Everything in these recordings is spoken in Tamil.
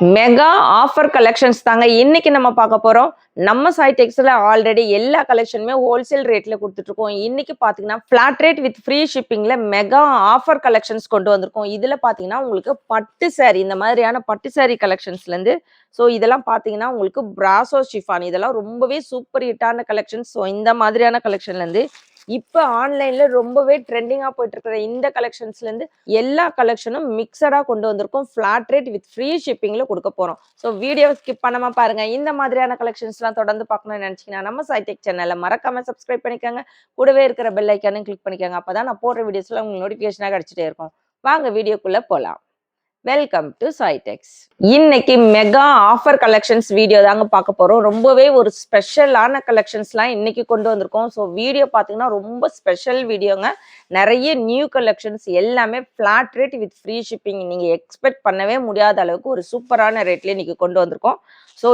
மெகா ஆஃபர் கலெக்ஷன்ஸ் தாங்க இன்னைக்கு நம்ம பார்க்க போறோம். நம்ம சாய் டெக்ஸ்ல ஆல்ரெடி எல்லா கலெக்ஷனுமே ஹோல்சேல் ரேட்ல கொடுத்துட்டு இருக்கோம். இன்னைக்கு பாத்தீங்கன்னா ஃபிளாட் ரேட் வித் ஃப்ரீ ஷிப்பிங்ல மெகா ஆஃபர் கலெக்ஷன்ஸ் கொண்டு வந்திருக்கோம். இதுல பாத்தீங்கன்னா உங்களுக்கு பட்டு சாரி, இந்த மாதிரியான பட்டு சாரி கலெக்ஷன்ஸ்ல இருந்து இதெல்லாம் பாத்தீங்கன்னா உங்களுக்கு பிராசோ ஷிஃபான், இதெல்லாம் ரொம்பவே சூப்பர் ஹிட்டான கலெக்ஷன்ஸ். இந்த மாதிரியான கலெக்ஷன்ல இருந்து இப்போ ஆன்லைன்ல ரொம்பவே ட்ரெண்டிங்கா போயிட்டு இருக்கிற இந்த கலெக்ஷன்ஸ்ல இருந்து எல்லா கலெக்ஷனும் மிக்சடா கொண்டு வந்திருக்கோம். ஃபிளாட் ரேட் வித் ஃப்ரீ ஷிப்பிங்ல கொடுக்க போறோம். வீடியோ ஸ்கிப் பண்ணாம பாருங்க. இந்த மாதிரியான கலெக்ஷன்ஸ்லாம் தொடர்ந்து பார்க்கணும்னு நினைச்சீங்கன்னா நம்ம சாய் டெக் சேனலை மறக்காம சப்ஸ்கிரைப் பண்ணிக்கோங்க. கூடவே இருக்கிற பெல் ஐக்கானும் கிளிக் பண்ணிக்கோங்க. அப்பதான் நான் போடுற வீடியோஸ்ல உங்களுக்கு நோட்டிபிகேஷனாக கிடைச்சிட்டே இருக்கும். வாங்க வீடியோக்குள்ள போலாம். வெல்கம் டு சாய் டெக்ஸ். இன்னைக்கு மெகா ஆஃபர் கலெக்ஷன்ஸ் வீடியோ தாங்க பார்க்க போறோம். ரொம்பவே ஒரு ஸ்பெஷலான கலெக்ஷன்ஸ்லாம் இன்னைக்கு கொண்டு வந்திருக்கோம். வீடியோ பார்த்தீங்கன்னா ரொம்ப ஸ்பெஷல் வீடியோங்க. நிறைய நியூ கலெக்ஷன்ஸ் எல்லாமே flat rate with free shipping. நீங்க எக்ஸ்பெக்ட் பண்ணவே முடியாத அளவுக்கு ஒரு சூப்பரான ரேட்ல இன்னைக்கு கொண்டு வந்திருக்கோம்.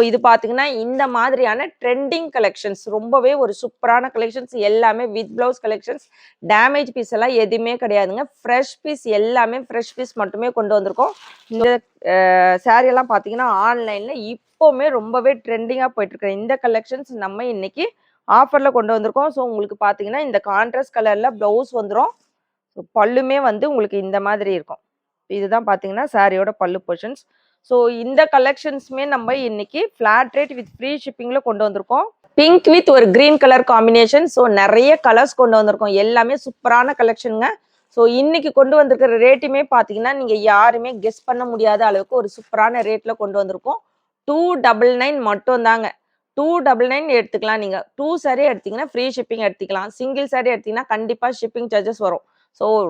இது பார்த்தீங்கன்னா இந்த மாதிரியான ட்ரெண்டிங் கலெக்ஷன்ஸ், ரொம்பவே ஒரு சூப்பரான கலெக்ஷன்ஸ், எல்லாமே with blouse collections. Damage piece எல்லாம் எதுவுமே கிடையாதுங்க. ஃப்ரெஷ் பீஸ், எல்லாமே ஃப்ரெஷ் பீஸ் மட்டுமே கொண்டு வந்திருக்கோம். இந்த சாரி எல்லாம் பார்த்தீங்கன்னா ஆன்லைன்ல இப்போவுமே ரொம்பவே ட்ரெண்டிங்காக போயிட்டு இருக்க இந்த கலெக்ஷன்ஸ் நம்ம இன்னைக்கு ஆஃபர்ல கொண்டு வந்திருக்கோம். உங்களுக்கு பார்த்தீங்கன்னா இந்த கான்ட்ராஸ்ட் கலர்ல பிளவுஸ் வந்துடும். பல்லுமே வந்து உங்களுக்கு இந்த மாதிரி இருக்கும். இதுதான் பார்த்தீங்கன்னா சாரியோட பல்லு போர்ஷன்ஸ். இந்த கலெக்ஷன்ஸுமே நம்ம இன்னைக்கு ஃபிளாட் ரேட் வித் ஃப்ரீ ஷிப்பிங்ல கொண்டு வந்திருக்கோம். பிங்க் வித் ஒரு கிரீன் கலர் காம்பினேஷன். நிறைய கலர்ஸ் கொண்டு வந்திருக்கோம். எல்லாமே சூப்பரான கலெக்ஷனுங்க. இன்னைக்கு கொண்டு வந்திருக்கிற ரேட்டுமே பார்த்தீங்கன்னா நீங்க யாருமே கெஸ் பண்ண முடியாத அளவுக்கு ஒரு சூப்பரான ரேட்ல கொண்டு வந்திருக்கோம். 299 மட்டும் தாங்க. 299 எடுத்துக்கலாம். நீங்க 2 சாரி எடுத்தீங்கன்னா ஃப்ரீ ஷிப்பிங் எடுத்துக்கலாம். சிங்கிள் சாரி எடுத்தீங்கன்னா கண்டிப்பா ஷிப்பிங் சார்ஜஸ் வரும்.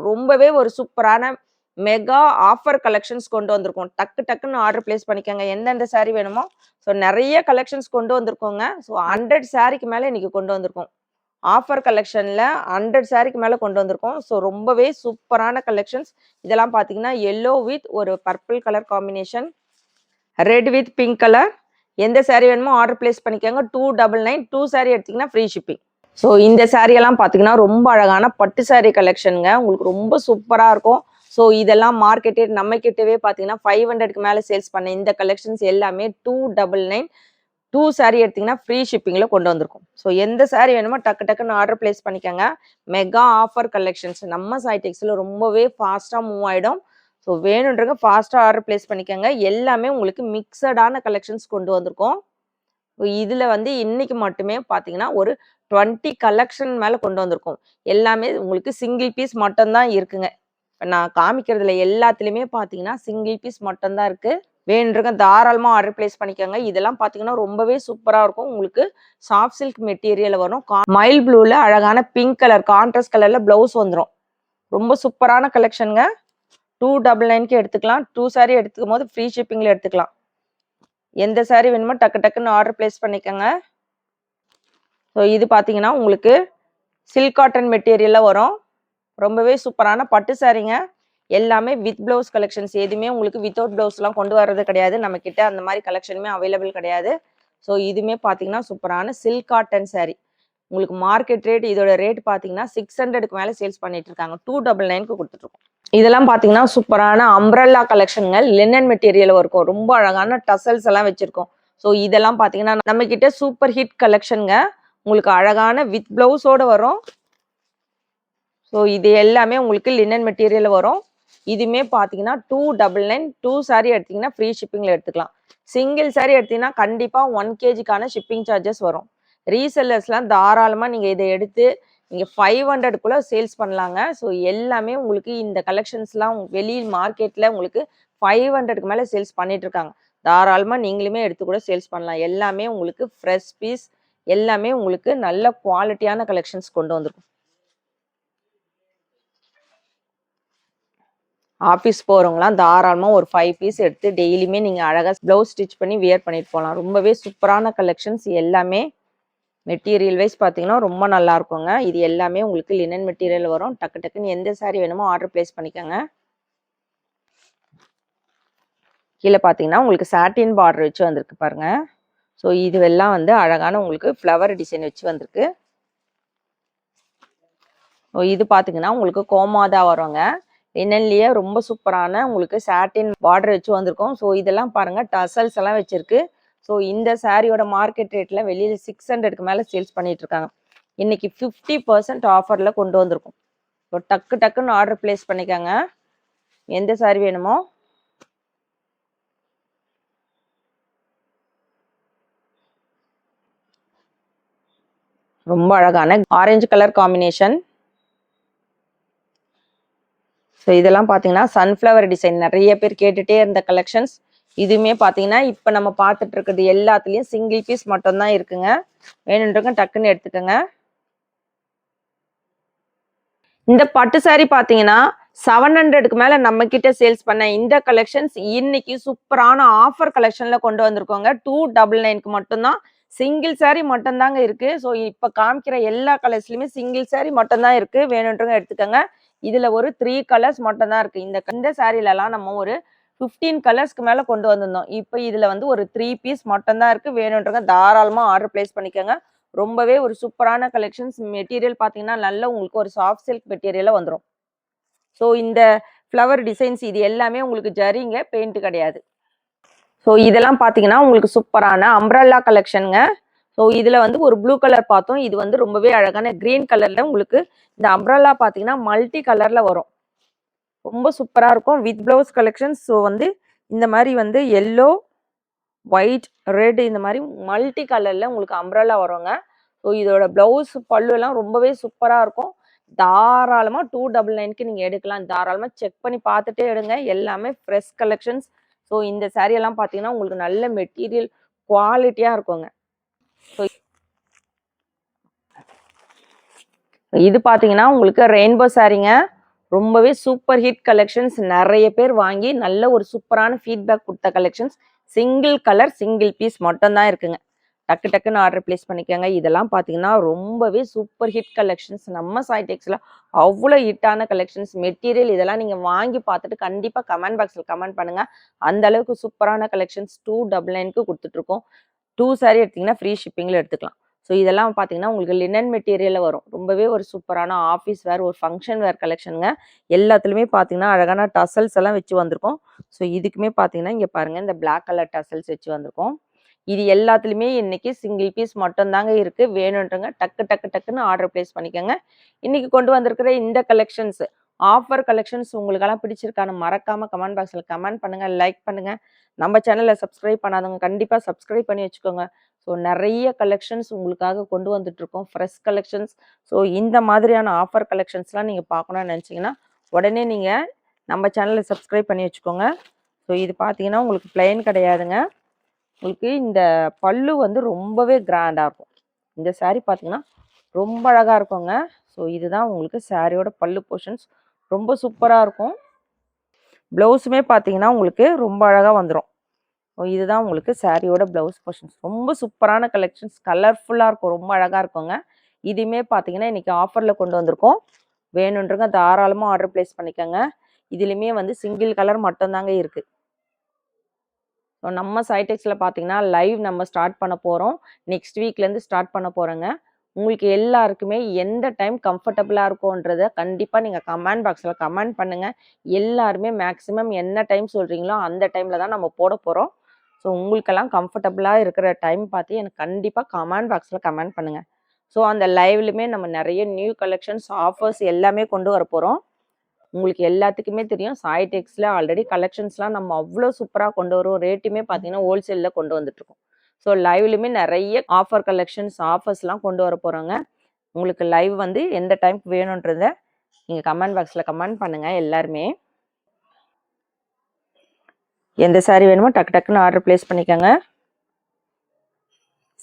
ரொம்பவே ஒரு சூப்பரான மெகா ஆஃபர் கலெக்ஷன்ஸ் கொண்டு வந்திருக்கோம். டக்கு டக்குன்னு ஆர்டர் பிளேஸ் பண்ணிக்கோங்க. எந்தெந்த சாரி வேணுமோ. நிறைய கலெக்ஷன்ஸ் கொண்டு வந்திருக்கோங்க. 100 சாரிக்கு மேல இன்னைக்கு கொண்டு வந்திருக்கோம். ஆஃபர் கலெக்ஷன்ல 100 சாரிக்கு மேல கொண்டு வந்திருக்கோம். ரொம்பவே சூப்பரான கலெக்ஷன்ஸ். இதெல்லாம் பார்த்தீங்கன்னா எல்லோ வித் ஒரு purple colour combination, red with pink colour. எந்த சாரி வேணுமோ ஆர்டர் பிளேஸ் பண்ணிக்கோங்க. 299, 2 சாரி எடுத்தீங்கன்னா ஃப்ரீ ஷிப்பிங். இந்த சாரி எல்லாம் பார்த்தீங்கன்னா ரொம்ப அழகான பட்டு சாரி கலெக்ஷனுங்க. உங்களுக்கு ரொம்ப சூப்பரா இருக்கும். இதெல்லாம் மார்க்கெட்டே நம்ம கிட்டவே பார்த்தீங்கன்னா 500க்கு மேல சேல்ஸ் பண்ண இந்த கலெக்ஷன்ஸ் எல்லாமே 299, 2 சாரி எடுத்தீங்கன்னா ஃப்ரீ ஷிப்பிங்ல கொண்டு வந்திருக்கும். எந்த சாரி வேணுமோ டக்கு டக்குன்னு ஆர்டர் பிளேஸ் பண்ணிக்கோங்க. மெகா ஆஃபர் கலெக்ஷன்ஸ் நம்ம சாய் டெக்ஸ்ல ரொம்பவே ஃபாஸ்டா மூவ் ஆயிடும். வேணுன்றவங்க ஃபாஸ்டா ஆர்டர் பிளேஸ் பண்ணிக்கோங்க. எல்லாமே உங்களுக்கு மிக்சடான கலெக்ஷன்ஸ் கொண்டு வந்திருக்கோம். இதுல வந்து இன்னைக்கு மட்டுமே பார்த்தீங்கன்னா ஒரு 20 கலெக்ஷன் மேல கொண்டு வந்திருக்கோம். எல்லாமே உங்களுக்கு சிங்கிள் பீஸ் மட்டும்தான் இருக்குங்க. நான் காமிக்கிறதுல எல்லாத்துலயுமே பார்த்தீங்கன்னா சிங்கிள் பீஸ் மட்டும்தான் இருக்கு. வேணுன்றவங்க தாராளமா ஆர்டர் பிளேஸ் பண்ணிக்கோங்க. இதெல்லாம் பார்த்தீங்கன்னா ரொம்பவே சூப்பரா இருக்கும். உங்களுக்கு சாஃப்ட் சில்க் மெட்டீரியல் வரும். மயில் ப்ளூல அழகான பிங்க் கலர் கான்ட்ராஸ்ட் கலர்ல பிளவுஸ் வந்துடும். ரொம்ப சூப்பரான கலெக்ஷனுங்க. 299க்கு எடுத்துக்கலாம். 2 சாரி எடுத்துக்கும் போது ஃப்ரீ ஷிப்பிங்ல எடுத்துக்கலாம். எந்த சாரி வேணுமோ டக்கு டக்குன்னு ஆர்டர் பிளேஸ் பண்ணிக்கோங்க. இது பார்த்தீங்கன்னா உங்களுக்கு சில்க் காட்டன் மெட்டீரியல்ல வரும். ரொம்பவே சூப்பரான பட்டு சாரிங்க. எல்லாமே வித் பிளவுஸ் கலெக்ஷன்ஸ். எதுவுமே உங்களுக்கு வித்தவுட் பிளவுஸ்லாம் கொண்டு வர்றது கிடையாது. நம்ம கிட்ட அந்த மாதிரி கலெக்ஷனுமே அவைலபிள் கிடையாது. இதுவுமே பார்த்தீங்கன்னா சூப்பரான சில்க் காட்டன் சாரி. உங்களுக்கு மார்க்கெட் ரேட், இதோட ரேட் பார்த்தீங்கன்னா 600க்கு மேலே சேல்ஸ் பண்ணிட்டு இருக்காங்க. 299க்கு கொடுத்துட்ருக்கோம். இதெல்லாம் பார்த்தீங்கன்னா சூப்பரான அம்ப்ரெல்லா கலெக்ஷனுங்க. லினன் மெட்டீரியல் இருக்கும். ரொம்ப அழகான டசல்ஸ் எல்லாம் வச்சிருக்கோம். இதெல்லாம் பார்த்தீங்கன்னா நம்ம கிட்ட சூப்பர் ஹிட் கலெக்ஷனுங்க. உங்களுக்கு அழகான வித் பிளவுஸோட வரும். இது எல்லாமே உங்களுக்கு லினன் மெட்டீரியல் வரும். இதுவுமே பார்த்தீங்கன்னா 299, 2 சாரி எடுத்தீங்கன்னா ஃப்ரீ ஷிப்பிங்ல எடுத்துக்கலாம். சிங்கிள் சாரி எடுத்தீங்கன்னா கண்டிப்பா 1 kgக்கான ஷிப்பிங் சார்ஜஸ் வரும். ரீசெல்லர்ஸ்லாம் தாராளமா நீங்க இதை எடுத்து நீங்க 500க்குள்ள சேல்ஸ் பண்ணலாங்க. எல்லாமே உங்களுக்கு இந்த கலெக்ஷன்ஸ்லாம் வெளி மார்க்கெட்ல உங்களுக்கு 500க்கு மேல சேல்ஸ் பண்ணிட்டு இருக்காங்க. தாராளமா நீங்களுமே எடுத்து கூட சேல்ஸ் பண்ணலாம். எல்லாமே உங்களுக்கு ஃப்ரெஷ் பீஸ், எல்லாமே உங்களுக்கு நல்ல குவாலிட்டியான கலெக்ஷன்ஸ் கொண்டு வந்திருக்கும். ஆஃபீஸ் போகிறவங்களாம் தாராளமாக ஒரு 5 பீஸ் எடுத்து டெய்லியுமே நீங்கள் அழகாக ப்ளவுஸ் ஸ்டிச் பண்ணி வியர் பண்ணிட்டு போகலாம். ரொம்பவே சூப்பரான கலெக்ஷன்ஸ். எல்லாமே மெட்டீரியல் வைஸ் பார்த்தீங்கன்னா ரொம்ப நல்லா இருக்குங்க. இது எல்லாமே உங்களுக்கு லினன் மெட்டீரியல் வரும். டக்கு டக்குன்னு எந்த சாரி வேணுமோ ஆர்டர் பிளேஸ் பண்ணிக்கோங்க. கீழே பார்த்தீங்கன்னா உங்களுக்கு சாட்டின் பார்டர் வச்சு வந்திருக்கு பாருங்க. இதுவெல்லாம் வந்து அழகான உங்களுக்கு ஃப்ளவர் டிசைன் வச்சு வந்திருக்கு. இது பார்த்தீங்கன்னா உங்களுக்கு கோமாதா வருங்க. லினன்லயே ரொம்ப சூப்பரான உங்களுக்கு சாட்டின் பார்டர் வச்சு வந்திருக்கும். ஸோ இதெல்லாம் பாருங்க டசல்ஸ் எல்லாம் வச்சிருக்கு. ஸோ இந்த சாரியோட மார்க்கெட் ரேட்ல வெளியில 600க்கு மேல சேல்ஸ் பண்ணிட்டு இருக்காங்க. இன்னைக்கு 50% ஆஃபர்ல கொண்டு வந்திருக்கும். ஸோ டக்கு டக்குன்னு ஆர்டர் பிளேஸ் பண்ணிக்கோங்க. எந்த சாரி வேணுமோ. ரொம்ப அழகான ஆரஞ்சு கலர் காம்பினேஷன். ஸோ இதெல்லாம் பார்த்தீங்கன்னா சன்ஃப்ளவர் டிசைன் நிறைய பேர் கேட்டுகிட்டே இருந்த கலெக்ஷன்ஸ். இதுவுமே பார்த்தீங்கன்னா இப்போ நம்ம பார்த்துட்டு இருக்கிறது எல்லாத்துலேயும் சிங்கிள் பீஸ் மட்டும்தான் இருக்குங்க. வேணுன்றவங்க டக்குன்னு எடுத்துக்கோங்க. இந்த பட்டு சாரி பார்த்தீங்கன்னா 700க்கு மேலே நம்ம கிட்ட சேல்ஸ் பண்ண இந்த கலெக்ஷன்ஸ் இன்னைக்கு சூப்பரான ஆஃபர் கலெக்ஷனில் கொண்டு வந்திருக்கோங்க. 299க்கு மட்டும்தான். சிங்கிள் சாரி மட்டும்தாங்க இருக்கு. ஸோ இப்போ காமிக்கிற எல்லா கலர்ஸ்லையுமே சிங்கிள் சாரி மட்டும்தான் இருக்கு. வேணுன்றவங்க எடுத்துக்கோங்க. இதுல ஒரு 3 கலர்ஸ் மட்டும் தான் இருக்கு. இந்த சாரிலலாம் நம்ம ஒரு 15 கலர்ஸ்க்கு மேல கொண்டு வந்திருந்தோம். இப்போ இதுல வந்து ஒரு 3 பீஸ் மட்டும் தான் இருக்கு. வேணுன்றவங்க தாராளமா ஆர்டர் பிளேஸ் பண்ணிக்கோங்க. ரொம்பவே ஒரு சூப்பரான கலெக்ஷன்ஸ். மெட்டீரியல் பார்த்தீங்கன்னா நல்ல உங்களுக்கு ஒரு சாஃப்ட் சில்க் மெட்டீரியல்ல வந்துடும். ஸோ இந்த ஃப்ளவர் டிசைன்ஸ் இது எல்லாமே உங்களுக்கு ஜரிங்க, பெயிண்ட் கிடையாது. ஸோ இதெல்லாம் பார்த்தீங்கன்னா உங்களுக்கு சூப்பரான அம்ப்ரெல்லா கலெக்ஷனுங்க. ஸோ இதில் வந்து ஒரு ப்ளூ கலர் பார்த்தோம். இது வந்து ரொம்பவே அழகான க்ரீன் கலரில் உங்களுக்கு இந்த அம்ப்ரெல்லா பார்த்தீங்கன்னா மல்டி கலரில் வரும். ரொம்ப சூப்பராக இருக்கும் வித் ப்ளவுஸ் கலெக்ஷன்ஸ். ஸோ வந்து இந்த மாதிரி வந்து எல்லோ, ஒயிட், ரெட் இந்த மாதிரி மல்டி கலரில் உங்களுக்கு அம்ப்ரெல்லா வருங்க. ஸோ இதோட ப்ளவுஸ் பல்லுலாம் ரொம்பவே சூப்பராக இருக்கும். தாராளமாக 299க்கு நீங்கள் எடுக்கலாம். தாராளமாக செக் பண்ணி பார்த்துட்டே எடுங்க. எல்லாமே ஃப்ரெஷ் கலெக்ஷன்ஸ். ஸோ இந்த சாரியெல்லாம் பார்த்தீங்கன்னா உங்களுக்கு நல்ல மெட்டீரியல் குவாலிட்டியாக இருக்குங்க. ஸோ இது பார்த்தீங்கன்னா உங்களுக்கு ரெயின்போ சாரீங்க. ரொம்பவே சூப்பர் ஹிட் கலெக்ஷன்ஸ். நிறைய பேர் வாங்கி நல்ல ஒரு சூப்பரான ஃபீட்பேக் கொடுத்த collections. Single colour single piece மட்டும்தான் இருக்குங்க. டக்கு டக்குன்னு ஆர்டர் பிளேஸ் பண்ணிக்கோங்க. இதெல்லாம் பார்த்தீங்கன்னா ரொம்பவே சூப்பர் ஹிட் கலெக்ஷன்ஸ். நம்ம சாய் டெக்ஸ்ல அவ்வளோ ஹிட்டான கலெக்ஷன்ஸ். மெட்டீரியல் இதெல்லாம் நீங்கள் வாங்கி பார்த்துட்டு கண்டிப்பாக கமெண்ட் பாக்ஸில் கமெண்ட் பண்ணுங்க. அந்த அளவுக்கு சூப்பரான கலெக்ஷன்ஸ் 299க்கு கொடுத்துட்ருக்கோம். 2 சாரி எடுத்தீங்கன்னா ஃப்ரீ ஷிப்பிங்கில் எடுத்துக்கலாம். ஸோ இதெல்லாம் பார்த்தீங்கன்னா உங்களுக்கு லினன் மெட்டீரியலில் வரும். ரொம்பவே ஒரு சூப்பரான ஆஃபீஸ் வேர், ஒரு ஃபங்க்ஷன் வேர் கலெக்ஷனுங்க. எல்லாத்துலேயுமே பார்த்தீங்கன்னா அழகான டசல்ஸ் எல்லாம் வச்சு வந்திருக்கும். ஸோ இதுக்குமே பார்த்தீங்கன்னா இங்கே பாருங்கள், இந்த பிளாக் கலர் டசல்ஸ் வச்சு வந்திருக்கும். இது எல்லாத்துலேயுமே இன்னைக்கு சிங்கிள் பீஸ் மட்டும்தாங்க இருக்குது. வேணுன்றங்க டக்கு டக்கு டக்குன்னு ஆர்டர் பிளேஸ் பண்ணிக்கோங்க. இன்னைக்கு கொண்டு வந்திருக்கிற இந்த கலெக்ஷன்ஸ் ஆஃபர் கலெக்ஷன்ஸ் உங்களுக்கெல்லாம் பிடிச்சிருக்கான்னு மறக்காமல் கமெண்ட் பாக்ஸில் கமெண்ட் பண்ணுங்கள், லைக் பண்ணுங்கள். நம்ம சேனலை சப்ஸ்கிரைப் பண்ணாதவங்க கண்டிப்பாக சப்ஸ்கிரைப் பண்ணி வச்சுக்கோங்க. ஸோ நிறைய கலெக்ஷன்ஸ் உங்களுக்காக கொண்டு வந்துட்ருக்கோம், ஃப்ரெஷ் கலெக்ஷன்ஸ். ஸோ இந்த மாதிரியான ஆஃபர் கலெக்ஷன்ஸ்லாம் நீங்கள் பார்க்கணும்னு நினச்சிங்கன்னா உடனே நீங்கள் நம்ம சேனலை சப்ஸ்கிரைப் பண்ணி வச்சுக்கோங்க. ஸோ இது பார்த்தீங்கன்னா உங்களுக்கு பிளெயின் கிடையாதுங்க. உங்களுக்கு இந்த பல்லு வந்து ரொம்பவே கிராண்டாக இருக்கும். இந்த சாரீ பார்த்தீங்கன்னா ரொம்ப அழகாக இருக்குங்க. ஸோ இதுதான் உங்களுக்கு சாரியோட பல்லு போர்ஷன்ஸ். ரொம்ப சூப்பராக இருக்கும். ப்ளவுஸுமே பார்த்தீங்கன்னா உங்களுக்கு ரொம்ப அழகாக வந்துடும். இதுதான் உங்களுக்கு சாரியோட ப்ளவுஸ் போர்ஷன்ஸ். ரொம்ப சூப்பரான கலெக்ஷன்ஸ், கலர்ஃபுல்லாக இருக்கும், ரொம்ப அழகாக இருக்குங்க. இதுவுமே பார்த்தீங்கன்னா இன்றைக்கி ஆஃபரில் கொண்டு வந்திருக்கோம். வேணுன்றங்க தாராளமாக ஆர்டர் பிளேஸ் பண்ணிக்கோங்க. இதுலேயுமே வந்து சிங்கிள் கலர் மட்டும்தாங்க இருக்குது. ஸோ நம்ம சைடெக்ஸில் பார்த்தீங்கன்னா லைவ் நம்ம ஸ்டார்ட் பண்ண போகிறோம். நெக்ஸ்ட் வீக்லேருந்து ஸ்டார்ட் பண்ண போகிறோங்க. உங்களுக்கு எல்லாருக்குமே எந்த டைம் கம்ஃபர்டபுளாக இருக்கும்ன்றதை கண்டிப்பாக நீங்கள் கமெண்ட் பாக்ஸில் கமெண்ட் பண்ணுங்கள். எல்லாருமே மேக்ஸிமம் என்ன டைம் சொல்கிறீங்களோ அந்த டைமில் தான் நம்ம போட போகிறோம். ஸோ உங்களுக்கெல்லாம் கம்ஃபர்டபுளாக இருக்கிற டைம் பார்த்து எனக்கு கண்டிப்பாக கமெண்ட் பாக்ஸில் கமெண்ட் பண்ணுங்கள். ஸோ அந்த லைவ்லையுமே நம்ம நிறைய நியூ கலெக்ஷன்ஸ், ஆஃபர்ஸ் எல்லாமே கொண்டு வர போகிறோம். உங்களுக்கு எல்லாத்துக்குமே தெரியும் சாய் டெக்ஸ்ல ஆல்ரெடி கலெக்ஷன்ஸ்லாம் நம்ம அவ்வளோ சூப்பராக கொண்டு வரோம். ரேட்டுமே பார்த்தீங்கன்னா ஹோல்சேலில் கொண்டு வந்துட்டுருக்கோம். ஸோ லைவ்லையுமே நிறைய ஆஃபர் கலெக்ஷன்ஸ், ஆஃபர்ஸ்லாம் கொண்டு வர போகிறோங்க. உங்களுக்கு லைவ் வந்து எந்த டைமுக்கு வேணுன்றதை நீங்கள் கமெண்ட் பாக்ஸில் கமெண்ட் பண்ணுங்கள். எல்லாருமே எந்த சாரீ வேணுமோ டக்கு டக்குன்னு ஆர்டர் பிளேஸ் பண்ணிக்கோங்க.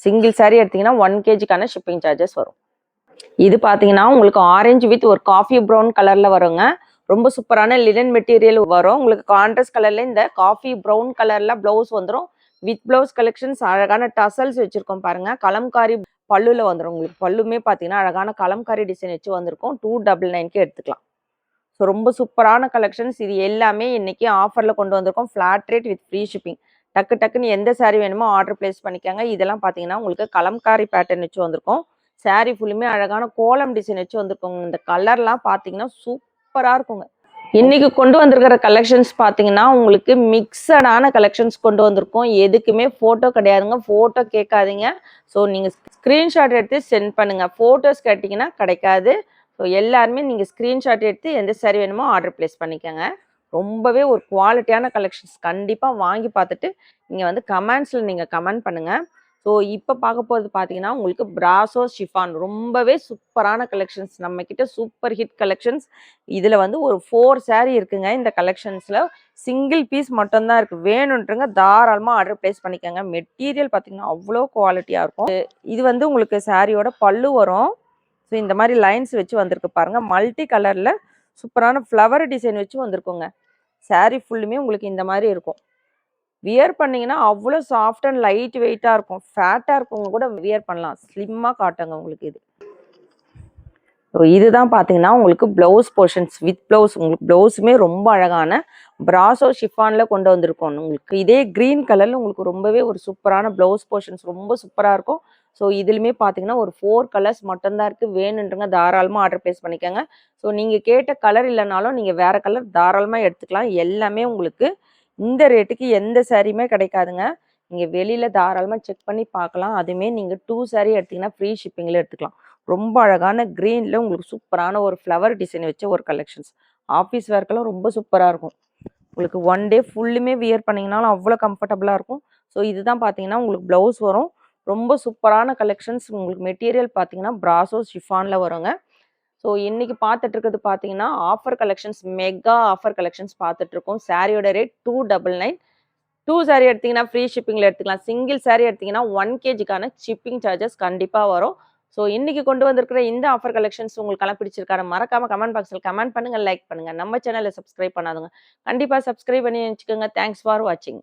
சிங்கிள் சாரீ எடுத்தீங்கன்னா 1 kgக்கான ஷிப்பிங் சார்ஜஸ் வரும். இது பார்த்தீங்கன்னா உங்களுக்கு ஆரஞ்சு வித் ஒரு காஃபி ப்ரௌன் கலரில் வருங்க. ரொம்ப சூப்பரான லினன் மெட்டீரியல் வரும். உங்களுக்கு கான்ட்ராஸ்ட் கலர்ல இந்த காஃபி ப்ரௌன் கலர்ல பிளவுஸ் வந்துடும். வித் பிளவுஸ் கலெக்ஷன்ஸ் அழகான டசல்ஸ் வச்சிருக்கோம் பாருங்க. கலம்காரி பல்லுல வந்துடும். உங்களுக்கு பல்லுமே பார்த்தீங்கன்னா அழகான கலம்காரி டிசைன் வச்சு வந்திருக்கும். 299க்கு எடுத்துக்கலாம். ஸோ ரொம்ப சூப்பரான கலெக்ஷன்ஸ். இது எல்லாமே இன்னைக்கு ஆஃபரில் கொண்டு வந்திருக்கோம். Flat rate with free shipping. டக்கு டக்குன்னு எந்த சாரீ வேணுமோ ஆர்டர் பிளேஸ் பண்ணிக்கோங்க. இதெல்லாம் பார்த்தீங்கன்னா உங்களுக்கு கலம்காரி பேட்டர்ன் வச்சு வந்திருக்கும். சாரீ ஃபுல்லுமே அழகான கோலம் டிசைன் வச்சு வந்திருக்கோங்க. இந்த கலர்லாம் பார்த்தீங்கன்னா சூப்பராக இருக்குங்க. இன்னைக்கு கொண்டு வந்திருக்கிற கலெக்ஷன்ஸ் பார்த்தீங்கன்னா, உங்களுக்கு மிக்ஸடான கலெக்ஷன்ஸ் கொண்டு வந்திருக்கோம். எதுக்குமே ஃபோட்டோ கிடையாதுங்க. ஃபோட்டோ கேட்காதீங்க. ஸோ நீங்க ஸ்க்ரீன்ஷாட் எடுத்து சென்ட் பண்ணுங்க. ஃபோட்டோஸ் கேட்டீங்கன்னா கிடைக்காது. ஸோ எல்லாருமே நீங்க ஸ்க்ரீன்ஷாட் எடுத்து எந்த சாரி வேணுமோ ஆர்டர் பிளேஸ் பண்ணிக்கங்க. ரொம்பவே ஒரு குவாலிட்டியான கலெக்ஷன்ஸ். கண்டிப்பா வாங்கி பார்த்துட்டு, நீங்க வந்து கமெண்ட்ஸ்ல நீங்க கமெண்ட் பண்ணுங்க. ஸோ இப்ப பார்க்க போறது பார்த்தீங்கன்னா, உங்களுக்கு பிராசோ ஷிஃபான் ரொம்பவே சூப்பரான கலெக்ஷன்ஸ். நம்ம கிட்ட சூப்பர் ஹிட் கலெக்ஷன்ஸ். இதுல வந்து ஒரு 4 சாரி இருக்குங்க இந்த கலெக்ஷன்ஸ்ல. சிங்கிள் பீஸ் மட்டும் தான் இருக்கு. வேணுன்றவங்க தாராளமா ஆர்டர் பிளேஸ் பண்ணிக்கங்க. மெட்டீரியல் பார்த்தீங்கன்னா, அவ்ளோ குவாலிட்டியா இருக்கும். இது வந்து உங்களுக்கு சாரியோட பல்லு வரும். ஸோ இந்த மாரி லைன்ஸ் வச்சு வந்திருக்கு பாருங்க. மல்டி கலர்ல சூப்பரான ஃப்ளவர் டிசைன் வச்சு வந்திருக்குங்க. சாரி ஃபுல்லுமே உங்களுக்கு இந்த மாரி இருக்கும். வியர் பண்ணீங்கன்னா, அவ்ளோ சாஃப்ட் அண்ட் லைட் வெயிட்டா இருக்கும். ஃபேட்டா இருக்கவங்க கூட வியர் பண்ணலாம். ஸ்லிம்மா காட்டுங்க உங்களுக்கு இது. ஸோ இதுதான் பார்த்தீங்கன்னா, உங்களுக்கு ப்ளவுஸ் போர்ஷன்ஸ் வித் ப்ளவுஸ். உங்களுக்கு ப்ளவுஸுமே ரொம்ப அழகான பிராசோ ஷிஃபான்ல கொண்டு வந்திருக்கோம். உங்களுக்கு இதே கிரீன் கலர்ல உங்களுக்கு ரொம்பவே ஒரு சூப்பரான ப்ளவுஸ் போர்ஷன்ஸ் ரொம்ப சூப்பரா இருக்கும். ஸோ இதுலயுமே பார்த்தீங்கன்னா, ஒரு 4 கலர்ஸ் மட்டும் தான் இருக்கு. வேணுன்றவங்க தாராளமா ஆர்டர் பிளேஸ் பண்ணிக்கங்க. ஸோ நீங்க கேட்ட கலர் இல்லனாலும், நீங்க வேற கலர் தாராளமா எடுத்துக்கலாம். எல்லாமே உங்களுக்கு இந்த ரேட்டுக்கு எந்த சாரியுமே கிடைக்காதுங்க. நீங்க வெளியில தாராளமா செக் பண்ணி பார்க்கலாம். அதுவுமே நீங்க 2 சாரி எடுத்தீங்கன்னா, ஃப்ரீ ஷிப்பிங்ல எடுத்துக்கலாம். ரொம்ப அழகான கிரீன்ல உங்களுக்கு சூப்பரான ஒரு ஃப்ளவர் டிசைன் வச்ச ஒரு கலெக்ஷன்ஸ். ஆஃபீஸ் வேர்க்கெல்லாம் ரொம்ப சூப்பரா இருக்கும். உங்களுக்கு ஒன் டே ஃபுல்லுமே வியர் பண்ணீங்கனாலும் அவ்வளோ கம்ஃபர்டபுளா இருக்கும். ஸோ இதுதான் பார்த்தீங்கன்னா, உங்களுக்கு ப்ளவுஸ் வரும். ரொம்ப சூப்பரான கலெக்ஷன்ஸ். உங்களுக்கு மெட்டீரியல் பார்த்தீங்கன்னா, பிராசோ ஷிஃபான்ல வருங்க. ஸோ இன்னைக்கு பார்த்துட்டு இருக்கிறது பார்த்தீங்கன்னா, offer collections mega offer collections பார்த்துட்டு இருக்கோம். சாரியோட ரேட் 299. 2 சாரி எடுத்தீங்கன்னா ஃப்ரீ ஷிப்பிங்ல எடுத்துக்கலாம். சிங்கிள் சாரி எடுத்தீங்கன்னா 1 கேஜிக்கான ஷிப்பிங் சார்ஜஸ் கண்டிப்பா வரும். ஸோ இன்னைக்கு கொண்டு வந்திருக்கிற இந்த ஆஃபர் கலெக்ஷன்ஸ் உங்களுக்கெல்லாம் பிடிச்சிருக்கான்னு மறக்காம கமெண்ட் பாக்ஸ்ல கமெண்ட் பண்ணுங்க, லைக் பண்ணுங்க. நம்ம சேனலை சப்ஸ்கிரைப் பண்ணாதவங்க கண்டிப்பா சப்ஸ்கிரைப் பண்ணி வச்சுக்கோங்க. தேங்க்ஸ் ஃபார் வாட்சிங்.